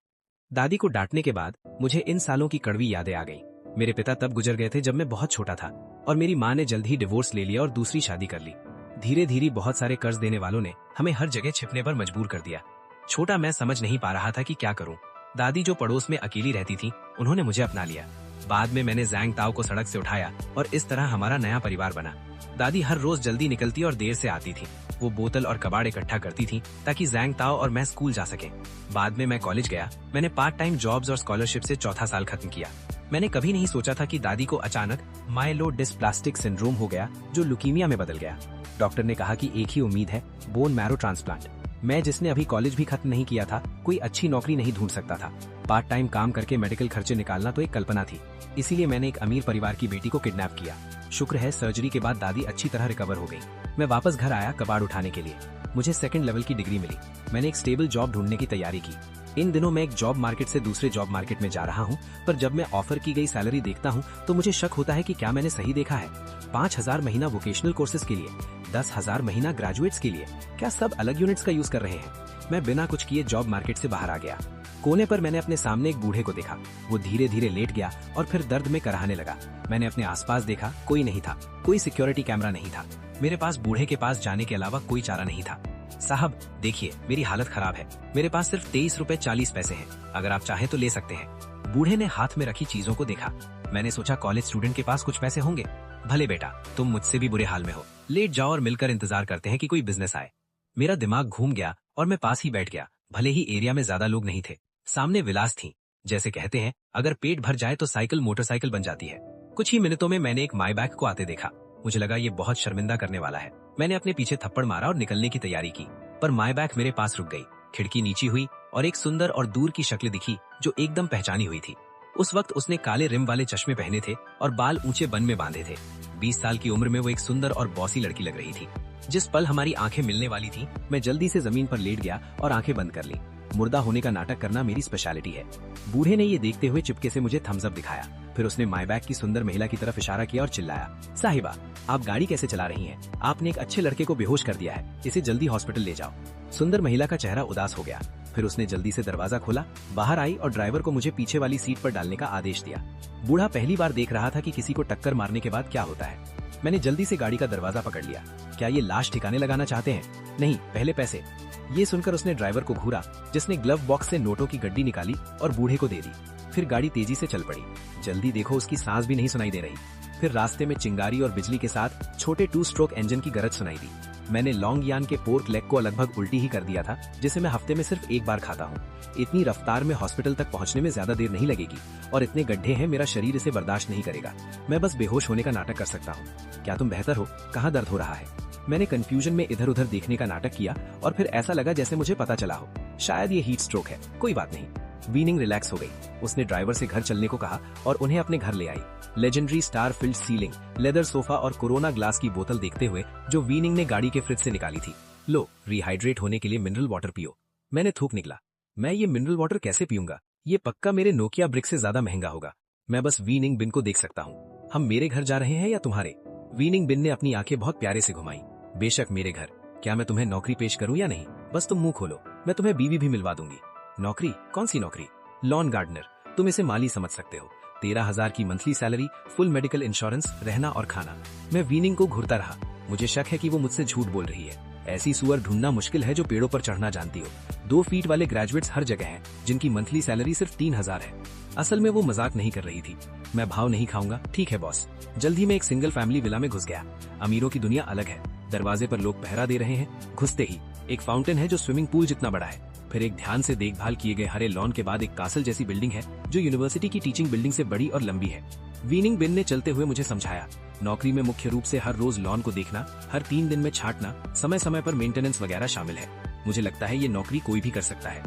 दादी को डांटने के बाद मुझे इन सालों की कड़वी यादें आ गई। मेरे पिता तब गुजर गए थे जब मैं बहुत छोटा था और मेरी माँ ने जल्द ही डिवोर्स ले लिया और दूसरी शादी कर ली। धीरे धीरे बहुत सारे कर्ज देने वालों ने हमें हर जगह छिपने पर मजबूर कर दिया। छोटा मैं समझ नहीं पा रहा था कि क्या करूं। दादी जो पड़ोस में अकेली रहती थी, उन्होंने मुझे अपना लिया। बाद में मैंने जैंग ताओ को सड़क से उठाया और इस तरह हमारा नया परिवार बना। दादी हर रोज जल्दी निकलती और देर से आती थी। वो बोतल और कबाड़ इकट्ठा करती थी ताकि जैंग ताओ और मैं स्कूल जा सके। बाद में मैं कॉलेज गया। मैंने पार्ट टाइम जॉब्स और स्कॉलरशिप से चौथा साल खत्म किया। मैंने कभी नहीं सोचा था कि दादी को अचानक माइलोडिस्प्लास्टिक सिंड्रोम हो गया, जो लुकीमिया में बदल गया। डॉक्टर ने कहा कि एक ही उम्मीद है, बोन मैरो ट्रांसप्लांट। मैं, जिसने अभी कॉलेज भी खत्म नहीं किया था, कोई अच्छी नौकरी नहीं ढूंढ सकता था। पार्ट टाइम काम करके मेडिकल खर्चे निकालना तो एक कल्पना थी। इसीलिए मैंने एक अमीर परिवार की बेटी को किडनैप किया। शुक्र है सर्जरी के बाद दादी अच्छी तरह रिकवर हो गई। मैं वापस घर आया कबाड़ उठाने के लिए। मुझे सेकंड लेवल की डिग्री मिली। मैंने एक स्टेबल जॉब ढूंढने की तैयारी की। इन दिनों मैं एक जॉब मार्केट से दूसरे जॉब मार्केट में जा रहा हूँ, पर जब मैं ऑफर की गई सैलरी देखता हूँ तो मुझे शक होता है कि क्या मैंने सही देखा है। 5,000 महीना वोकेशनल कोर्सेज के लिए, 10,000 महीना ग्रेजुएट्स के लिए। क्या सब अलग यूनिट्स का यूज कर रहे हैं? मैं बिना कुछ किए जॉब मार्केट से बाहर आ गया। कोने पर मैंने अपने सामने एक बूढ़े को देखा। वो धीरे धीरे लेट गया और फिर दर्द में कराहने लगा। मैंने अपने आसपास देखा, कोई नहीं था। कोई सिक्योरिटी कैमरा नहीं था। मेरे पास बूढ़े के पास जाने के अलावा कोई चारा नहीं था। साहब देखिए, मेरी हालत खराब है। मेरे पास सिर्फ 23 रुपए 40 पैसे हैं। अगर आप चाहें तो ले सकते हैं। बूढ़े ने हाथ में रखी चीजों को देखा। मैंने सोचा कॉलेज स्टूडेंट के पास कुछ पैसे होंगे। भले बेटा, तुम मुझसे भी बुरे हाल में हो। लेट जाओ और मिलकर इंतजार करते हैं कि कोई बिजनेस आए। मेरा दिमाग घूम गया और मैं पास ही बैठ गया। भले ही एरिया में ज्यादा लोग नहीं थे। सामने विलास थी। जैसे कहते हैं, अगर पेट भर जाए तो साइकिल मोटरसाइकिल बन जाती है। कुछ ही मिनटों में मैंने एक माईबैक को आते देखा। मुझे लगा ये बहुत शर्मिंदा करने वाला है। मैंने अपने पीछे थप्पड़ मारा और निकलने की तैयारी की, पर माईबैक मेरे पास रुक गई। खिड़की नीची हुई और एक सुंदर और दूर की शक्ल दिखी जो एकदम पहचानी हुई थी। उस वक्त उसने काले रिम वाले चश्मे पहने थे और बाल ऊंचे बन में बांधे थे। 20 साल की उम्र में वो एक सुंदर और बॉसी लड़की लग रही थी। जिस पल हमारी आंखें मिलने वाली थी, मैं जल्दी से जमीन पर लेट गया और आंखें बंद कर ली। मुर्दा होने का नाटक करना मेरी स्पेशलिटी है। बूढ़े ने ये देखते हुए चुपके से मुझे थम्स अप दिखाया। फिर उसने माईबैक की सुंदर महिला की तरफ इशारा किया और चिल्लाया, साहिबा, आप गाड़ी कैसे चला रही हैं? आपने एक अच्छे लड़के को बेहोश कर दिया है। इसे जल्दी हॉस्पिटल ले जाओ। सुंदर महिला का चेहरा उदास हो गया। फिर उसने जल्दी से दरवाजा खोला, बाहर आई और ड्राइवर को मुझे पीछे वाली सीट पर डालने का आदेश दिया। बूढ़ा पहली बार देख रहा था कि किसी को टक्कर मारने के बाद क्या होता है। मैंने जल्दी से गाड़ी का दरवाजा पकड़ लिया। क्या ये लाश ठिकाने लगाना चाहते हैं? नहीं, पहले पैसे। ये सुनकर उसने ड्राइवर को घूरा, जिसने ग्लव बॉक्स से नोटों की गड्डी निकाली और बूढ़े को दे दी। फिर गाड़ी तेजी से चल पड़ी। जल्दी देखो, उसकी सांस भी नहीं सुनाई दे रही। फिर रास्ते में चिंगारी और बिजली के साथ छोटे 2 स्ट्रोक इंजन की गरज सुनाई दी। मैंने लॉन्ग यान के पोर्क लेग को लगभग उल्टी ही कर दिया था, जिसे मैं हफ्ते में सिर्फ एक बार खाता हूँ। इतनी रफ्तार में हॉस्पिटल तक पहुँचने में ज्यादा देर नहीं लगेगी और इतने गड्ढे हैं, मेरा शरीर इसे बर्दाश्त नहीं करेगा। मैं बस बेहोश होने का नाटक कर सकता हूँ। क्या तुम बेहतर हो? कहाँ दर्द हो रहा है? मैंने कंफ्यूजन में इधर उधर देखने का नाटक किया और फिर ऐसा लगा जैसे मुझे पता चला हो, शायद ये हीट स्ट्रोक है। कोई बात नहीं। वीनिंग रिलैक्स हो गई। उसने ड्राइवर से घर चलने को कहा और उन्हें अपने घर ले आई। Legendary star filled ceiling, leather sofa और कोरोना ग्लास की बोतल देखते हुए जो वीनिंग ने गाड़ी के फ्रिज से निकाली थी। लो, रिहाइड्रेट होने के लिए मिनरल वाटर पियो। मैंने थूक निकला, मैं ये मिनरल वाटर कैसे पीऊंगा? ये पक्का मेरे नोकिया ब्रिक से ज्यादा महंगा होगा। मैं बस वीनिंग बिन को देख सकता हूँ। हम मेरे घर जा रहे हैं या तुम्हारे? वीनिंग बिन ने अपनी आंखें बहुत प्यारे से घुमाई। बेशक मेरे घर। क्या मैं तुम्हें नौकरी पेश करूं या नहीं? बस तुम मुंह खोलो, मैं तुम्हें बीवी भी मिलवा दूंगी। नौकरी? कौन सी नौकरी? Lawn gardener. तुम इसे माली समझ सकते हो। 13,000 की monthly salary, full medical insurance, रहना और खाना। मैं वीनिंग को घूरता रहा। मुझे शक है कि वो मुझसे झूठ बोल रही है। ऐसी सुअर ढूंढना मुश्किल है जो पेड़ों पर चढ़ना जानती हो। 2 फीट वाले ग्रेजुएट्स हर जगह हैं, जिनकी मंथली सैलरी सिर्फ 3,000 है। असल में वो मजाक नहीं कर रही थी। मैं भाव नहीं खाऊंगा, ठीक है बॉस। जल्द ही मैं एक सिंगल फैमिली विला में घुस गया। अमीरों की दुनिया अलग है। दरवाजे पर लोग पहरा दे रहे हैं। घुसते ही एक फाउंटेन है जो स्विमिंग पूल जितना बड़ा है। फिर एक ध्यान से देखभाल किए गए हरे लॉन के बाद एक कासल जैसी बिल्डिंग है जो यूनिवर्सिटी की टीचिंग बिल्डिंग से बड़ी और लंबी है। वीनिंग बिन ने चलते हुए मुझे समझाया, नौकरी में मुख्य रूप से हर रोज लॉन को देखना, हर 3 दिन में छांटना, समय समय पर मेंटेनेंस वगैरह शामिल है। मुझे लगता है ये नौकरी कोई भी कर सकता है।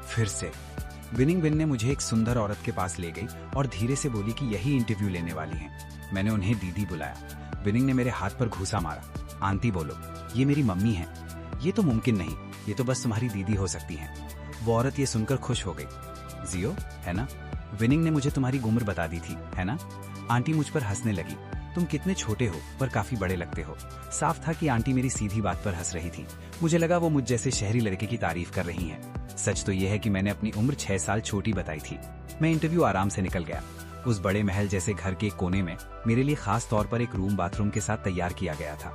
फिर से विनिंग बिन ने मुझे एक सुंदर औरत के पास ले गई और धीरे से बोली कि यही इंटरव्यू लेने वाली हैं। मैंने उन्हें दीदी बुलाया। विनिंग ने मेरे हाथ पर घूंसा मारा। आंटी बोलो, ये मेरी मम्मी है। ये तो मुमकिन नहीं, ये तो बस तुम्हारी दीदी हो सकती हैं। वो औरत ये सुनकर खुश हो गई। जियो है ना? विनिंग ने मुझे तुम्हारी उम्र बता दी थी, है ना? आंटी मुझ पर हंसने लगी। तुम कितने छोटे हो पर काफी बड़े लगते हो। साफ था कि आंटी मेरी सीधी बात पर हंस रही थी। मुझे लगा वो मुझ जैसे शहरी लड़के की तारीफ कर रही हैं। सच तो यह है कि मैंने अपनी उम्र 6 साल छोटी बताई थी। मैं इंटरव्यू आराम से निकल गया। उस बड़े महल जैसे घर के कोने में मेरे लिए खास तौर पर एक रूम बाथरूम के साथ तैयार किया गया था।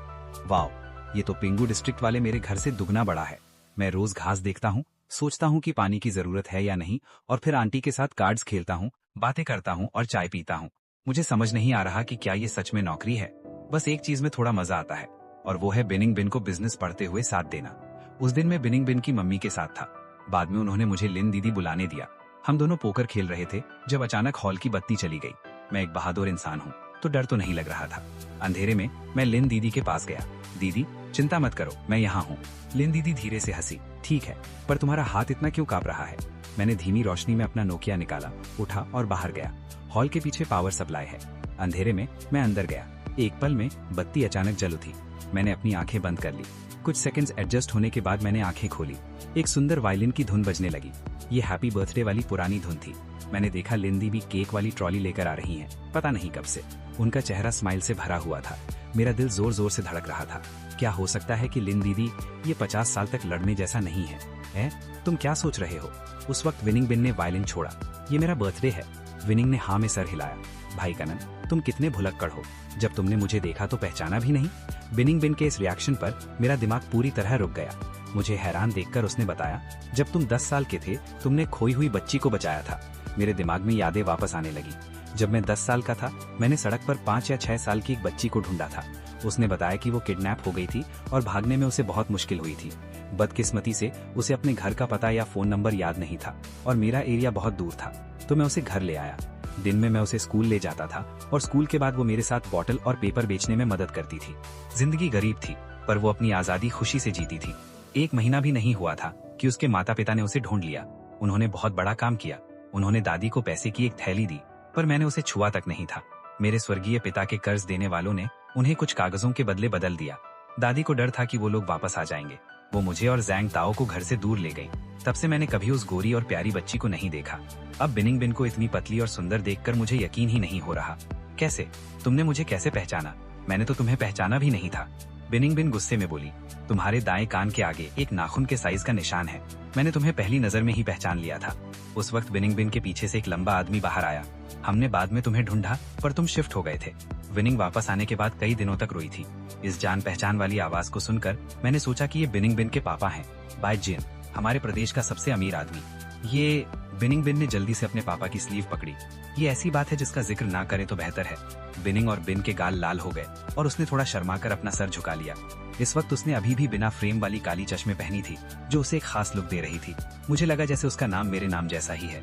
वाह, ये तो पिंगू डिस्ट्रिक्ट वाले मेरे घर से दुगना बड़ा है। मैं रोज घास देखता हूँ, सोचता हूँ कि पानी की जरूरत है या नहीं, और फिर आंटी के साथ कार्ड्स खेलता हूँ, बातें करता हूँ और चाय पीता हूँ। मुझे समझ नहीं आ रहा कि क्या ये सच में नौकरी है। बस एक चीज में थोड़ा मजा आता है, और वो है बिनिंग बिन को बिजनेस पढ़ते हुए साथ देना। उस दिन मैं बिनिंग बिन की मम्मी के साथ था। बाद में उन्होंने मुझे लिन दीदी बुलाने दिया। हम दोनों पोकर खेल रहे थे जब अचानक हॉल की बत्ती चली गई। मैं एक बहादुर इंसान हूँ तो डर तो नहीं लग रहा था। अंधेरे में मैं लिन दीदी के पास गया। दीदी, चिंता मत करो, मैं यहाँ हूँ। लिन दीदी धीरे से हंसी। ठीक है, पर तुम्हारा हाथ इतना क्यों कांप रहा है? मैंने धीमी रोशनी में अपना नोकिया निकाला, उठा और बाहर गया। हॉल के पीछे पावर सप्लाई है। अंधेरे में मैं अंदर गया। एक पल में बत्ती अचानक जल उठी। मैंने अपनी आंखें बंद कर ली। कुछ सेकंड्स एडजस्ट होने के बाद मैंने आंखें खोली। एक सुंदर वायलिन की धुन बजने लगी। ये हैप्पी बर्थडे वाली पुरानी धुन थी। मैंने देखा लिन दीदी केक वाली ट्रॉली लेकर आ रही हैं, पता नहीं कब से। उनका चेहरा स्माइल से भरा हुआ था। मेरा दिल जोर जोर से धड़क रहा था। क्या हो सकता है कि लिन दीदी ये 50 साल तक लड़ने जैसा नहीं है? तुम क्या सोच रहे हो? उस वक्त विनिंग बिन ने वायलिन छोड़ा। ये मेरा बर्थडे है। विनिंग ने हाँ में सर हिलाया। भाई कनन, तुम कितने भुलक्कड़ हो, जब तुमने मुझे देखा तो पहचाना भी नहीं। विनिंग बिन के इस रिएक्शन पर मेरा दिमाग पूरी तरह रुक गया। मुझे हैरान देखकर उसने बताया, जब तुम 10 साल के थे तुमने खोई हुई बच्ची को बचाया था। मेरे दिमाग में यादें वापस आने लगी। जब मैं 10 साल का था मैंने सड़क पर 5 या 6 साल की एक बच्ची को ढूंढा था। उसने बताया कि वो किडनैप हो गई थी और भागने में उसे बहुत मुश्किल हुई थी। बदकिस्मती से उसे अपने घर का पता या फोन नंबर याद नहीं था और मेरा एरिया बहुत दूर था, तो मैं उसे घर ले आया। दिन में मैं उसे स्कूल ले जाता था और स्कूल के बाद वो मेरे साथ बॉटल और पेपर बेचने में मदद करती थी। जिंदगी गरीब थी पर वो अपनी आजादी खुशी से जीती थी। 1 महीना भी नहीं हुआ था कि उसके माता पिता ने उसे ढूंढ लिया। उन्होंने बहुत बड़ा काम किया। उन्होंने दादी को पैसे की एक थैली दी, पर मैंने उसे छुआ तक नहीं था। मेरे स्वर्गीय पिता के कर्ज देने वालों ने उन्हें कुछ कागजों के बदले बदल दिया। दादी को डर था कि वो लोग वापस आ जाएंगे। वो मुझे और जैंग ताओ को घर से दूर ले गई। तब से मैंने कभी उस गोरी और प्यारी बच्ची को नहीं देखा। अब बिनिंग बिन को इतनी पतली और सुंदर देखकर मुझे यकीन ही नहीं हो रहा। कैसे? तुमने मुझे कैसे पहचाना? मैंने तो तुम्हें पहचाना भी नहीं था। बिनिंग बिन गुस्से में बोली, तुम्हारे दाएं कान के आगे एक नाखून के साइज का निशान है। मैंने तुम्हें पहली नजर में ही पहचान लिया था। उस वक्त बिनिंग बिन के पीछे से एक लंबा आदमी बाहर आया। हमने बाद में तुम्हें ढूंढा पर तुम शिफ्ट हो गए थे। विनिंग वापस आने के बाद कई दिनों तक रोई थी। इस जान पहचान वाली आवाज को सुनकर मैंने सोचा कि ये बिनिंग बिन के पापा हैं, बाय जिन, हमारे प्रदेश का सबसे अमीर आदमी। ये बिनिंग बिन ने जल्दी से अपने पापा की स्लीव पकड़ी। ये ऐसी बात है जिसका जिक्र ना करे तो बेहतर है। बिनिंग और बिन के गाल लाल हो गए और उसने थोड़ा शर्माकर अपना सर झुका लिया। इस वक्त उसने अभी भी बिना फ्रेम वाली काली चश्मे पहनी थी जो उसे एक खास लुक दे रही थी। मुझे लगा जैसे उसका नाम मेरे नाम जैसा ही है।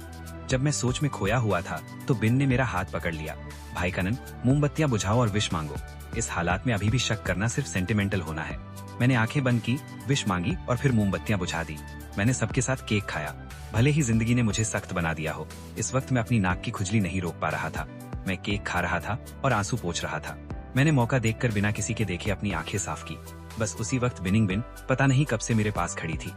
जब मैं सोच में खोया हुआ था तो बिन ने मेरा हाथ पकड़ लिया। भाई कनन, मोमबत्तियां बुझाओ और विश मांगो। इस हालात में अभी भी शक करना सिर्फ सेंटिमेंटल होना है। मैंने आंखें बंद की, विश मांगी और फिर मोमबत्तियां बुझा दी। मैंने सबके साथ केक खाया। भले ही जिंदगी ने मुझे सख्त बना दिया हो, इस वक्त मैं अपनी नाक की खुजली नहीं रोक पा रहा था। मैं केक खा रहा था और आंसू पोंछ रहा था। मैंने मौका देखकर बिना किसी के देखे अपनी आंखें साफ की। बस उसी वक्त बिनिंग बिन पता नहीं कब से मेरे पास खड़ी थी।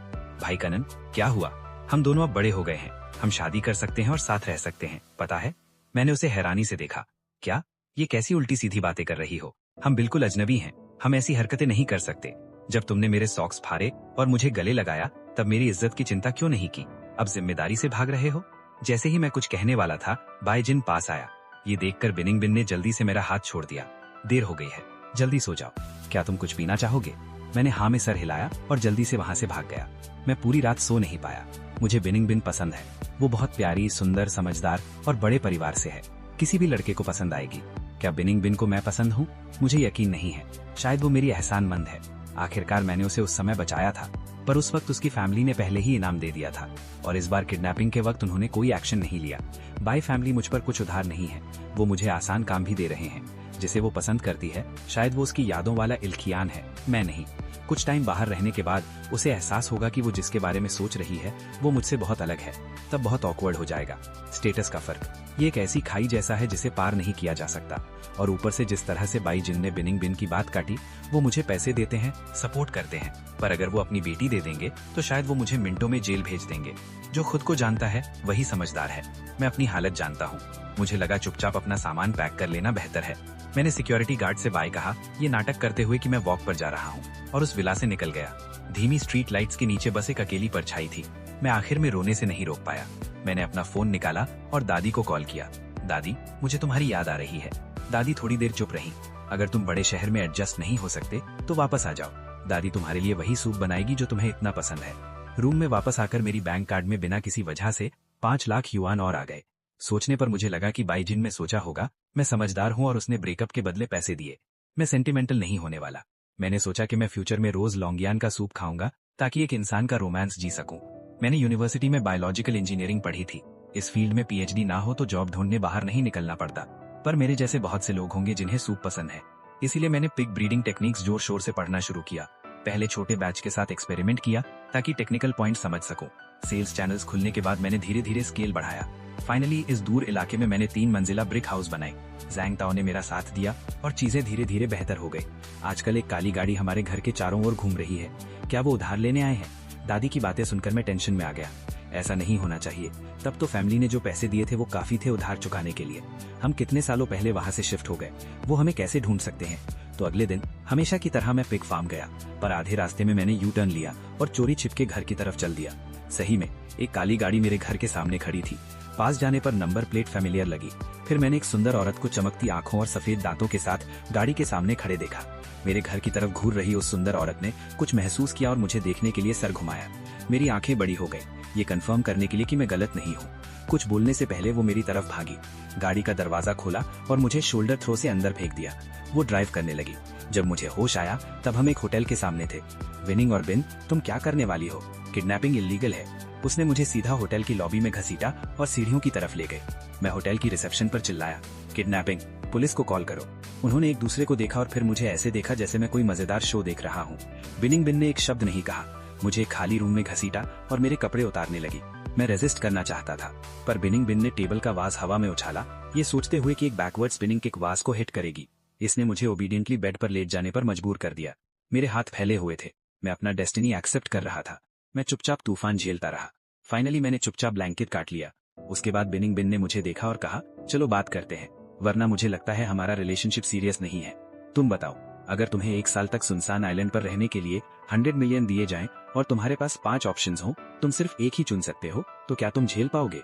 भाई कनन, क्या हुआ? हम दोनों अब बड़े हो गए हैं। हम शादी कर सकते हैं और साथ रह सकते हैं, पता है? मैंने उसे हैरानी से देखा। क्या? ये कैसी उल्टी सीधी बातें कर रही हो? हम बिल्कुल अजनबी हैं। हम ऐसी हरकतें नहीं कर सकते। जब तुमने मेरे सॉक्स फाड़े और मुझे गले लगाया तब मेरी इज्जत की चिंता क्यों नहीं की? अब जिम्मेदारी से भाग रहे हो? जैसे ही मैं कुछ कहने वाला था, बाय जिन पास आया। ये देखकर बिनिंग बिन ने जल्दी से मेरा हाथ छोड़ दिया। देर हो गई है, जल्दी सो जाओ। क्या तुम कुछ पीना चाहोगे? मैंने हाँ में सर हिलाया और जल्दी से वहां से भाग गया। मैं पूरी रात सो नहीं पाया। मुझे बिनिंग बिन पसंद है। वो बहुत प्यारी, सुंदर, समझदार और बड़े परिवार से है। किसी भी लड़के को पसंद आएगी। क्या बिनिंग बिन को मैं पसंद हूँ? मुझे यकीन नहीं है। शायद वो मेरी एहसानमंद है। आखिरकार मैंने उसे उस समय बचाया था, पर उस वक्त उसकी फैमिली ने पहले ही इनाम दे दिया था और इस बार किडनैपिंग के वक्त उन्होंने कोई एक्शन नहीं लिया। बाय फैमिली मुझ पर कुछ उधार नहीं है। वो मुझे आसान काम भी दे रहे हैं। जिसे वो पसंद करती है शायद वो उसकी यादों वाला इल्खियान है, मैं नहीं। कुछ टाइम बाहर रहने के बाद उसे एहसास होगा कि वो जिसके बारे में सोच रही है वो मुझसे बहुत अलग है। तब बहुत ऑकवर्ड हो जाएगा। स्टेटस का फर्क, ये एक ऐसी खाई जैसा है जिसे पार नहीं किया जा सकता। और ऊपर से जिस तरह से बाई जिन ने बिनिंग बिन की बात काटी, वो मुझे पैसे देते हैं, सपोर्ट करते हैं, पर अगर वो अपनी बेटी दे देंगे तो शायद वो मुझे मिनटों में जेल भेज देंगे। जो खुद को जानता है वही समझदार है। मैं अपनी हालत जानता हूँ। मुझे लगा चुपचाप अपना सामान पैक कर लेना बेहतर है। मैंने सिक्योरिटी गार्ड से बाय कहा, ये नाटक करते हुए कि मैं वॉक पर जा रहा हूँ, और उस विला से निकल गया। धीमी स्ट्रीट लाइट्स के नीचे बस एक अकेली परछाई थी। मैं आखिर में रोने से नहीं रोक पाया। मैंने अपना फोन निकाला और दादी को कॉल किया। दादी, मुझे तुम्हारी याद आ रही है। दादी थोड़ी देर चुप रही। अगर तुम बड़े शहर में एडजस्ट नहीं हो सकते तो वापस आ जाओ। दादी तुम्हारे लिए वही सूप बनाएगी जो तुम्हें इतना पसंद है। रूम में वापस आकर मेरी बैंक कार्ड में बिना किसी वजह से 5 लाख युआन और आ गए। सोचने पर मुझे लगा कि बाईजिन में सोचा होगा मैं समझदार हूं और उसने ब्रेकअप के बदले पैसे दिए। मैं सेंटिमेंटल नहीं होने वाला। मैंने सोचा कि मैं फ्यूचर में रोज लौंगियान का सूप खाऊंगा ताकि एक इंसान का रोमांस जी सकूं। मैंने यूनिवर्सिटी में बायोलॉजिकल इंजीनियरिंग पढ़ी थी। इस फील्ड में पीएचडी ना हो तो जॉब ढूंढने बाहर नहीं निकलना पड़ता, पर मेरे जैसे बहुत से लोग होंगे जिन्हें सूप पसंद है। इसीलिए मैंने पिग ब्रीडिंग टेक्निक्स जोर शोर से पढ़ना शुरू किया। पहले छोटे बैच के साथ एक्सपेरिमेंट किया ताकि टेक्निकल पॉइंट समझ सकूं। सेल्स चैनल्स खुलने के बाद मैंने धीरे धीरे स्केल बढ़ाया। फाइनली इस दूर इलाके में मैंने 3 मंजिला ब्रिक हाउस बनाई। जैंग ताओ ने मेरा साथ दिया और चीजें धीरे धीरे बेहतर हो गई। आजकल एक काली गाड़ी हमारे घर के चारों ओर घूम रही है। क्या वो उधार लेने आए हैं? दादी की बातें सुनकर मैं टेंशन में आ गया। ऐसा नहीं होना चाहिए। तब तो फैमिली ने जो पैसे दिए थे वो काफी थे उधार चुकाने के लिए। हम कितने सालों पहले वहां से शिफ्ट हो गए, वो हमें कैसे ढूंढ सकते हैं? तो अगले दिन हमेशा की तरह मैं पिग फार्म गया, पर आधे रास्ते में मैंने यू टर्न लिया और चोरी छिपके घर की तरफ चल दिया। सही में एक काली गाड़ी मेरे घर के सामने खड़ी थी। पास जाने पर नंबर प्लेट फेमिलियर लगी। फिर मैंने एक सुंदर औरत को चमकती आंखों और सफेद दांतों के साथ गाड़ी के सामने खड़े देखा। मेरे घर की तरफ घूर रही उस सुंदर औरत ने कुछ महसूस किया और मुझे देखने के लिए सर घुमाया। मेरी आंखें बड़ी हो गई, ये कंफर्म करने के लिए कि मैं गलत नहीं हूँ। कुछ बोलने से पहले वो मेरी तरफ भागी, गाड़ी का दरवाजा खोला और मुझे शोल्डर थ्रो से अंदर फेंक दिया। वो ड्राइव करने लगी। जब मुझे होश आया तब हम एक होटल के सामने थे। विनिंग और बिन, तुम क्या करने वाली हो? किडनैपिंग इल्लीगल है। उसने मुझे सीधा होटल की लॉबी में घसीटा और सीढ़ियों की तरफ ले गए। मैं होटल की रिसेप्शन पर चिल्लाया, किडनैपिंग, पुलिस को कॉल करो। उन्होंने एक दूसरे को देखा और फिर मुझे ऐसे देखा जैसे मैं कोई मजेदार शो देख रहा हूँ। विनिंग बिन ने एक शब्द नहीं कहा। मुझे एक खाली रूम में घसीटा और मेरे कपड़े उतारने लगी। मैं रेजिस्ट करना चाहता था, पर बिनिंग बिन ने टेबल का वाज हवा में उछाला, ये सोचते हुए कि एक बैकवर्ड स्पिनिंग किक वाज को हिट करेगी। इसने मुझे ओबीडियंटली बेड पर लेट जाने पर मजबूर कर दिया। मेरे हाथ फैले हुए थे। मैं अपना डेस्टिनी एक्सेप्ट कर रहा था। मैं चुपचाप तूफान झेलता रहा। फाइनली मैंने चुपचाप ब्लैंकेट काट लिया। उसके बाद बिनिंग बिन ने मुझे देखा और कहा, चलो बात करते हैं, वरना मुझे लगता है हमारा रिलेशनशिप सीरियस नहीं है। तुम बताओ, अगर तुम्हें 1 साल तक सुनसान आइलैंड पर रहने के लिए 100 मिलियन दिए जाएं और तुम्हारे पास 5 ऑप्शंस हो, तुम सिर्फ एक ही चुन सकते हो, तो क्या तुम झेल पाओगे?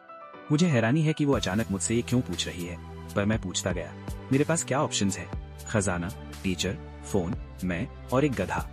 मुझे हैरानी है कि वो अचानक मुझसे ये क्यों पूछ रही है, पर मैं पूछता गया। मेरे पास क्या ऑप्शंस है? खजाना, टीचर, फोन, मैं और एक गधा।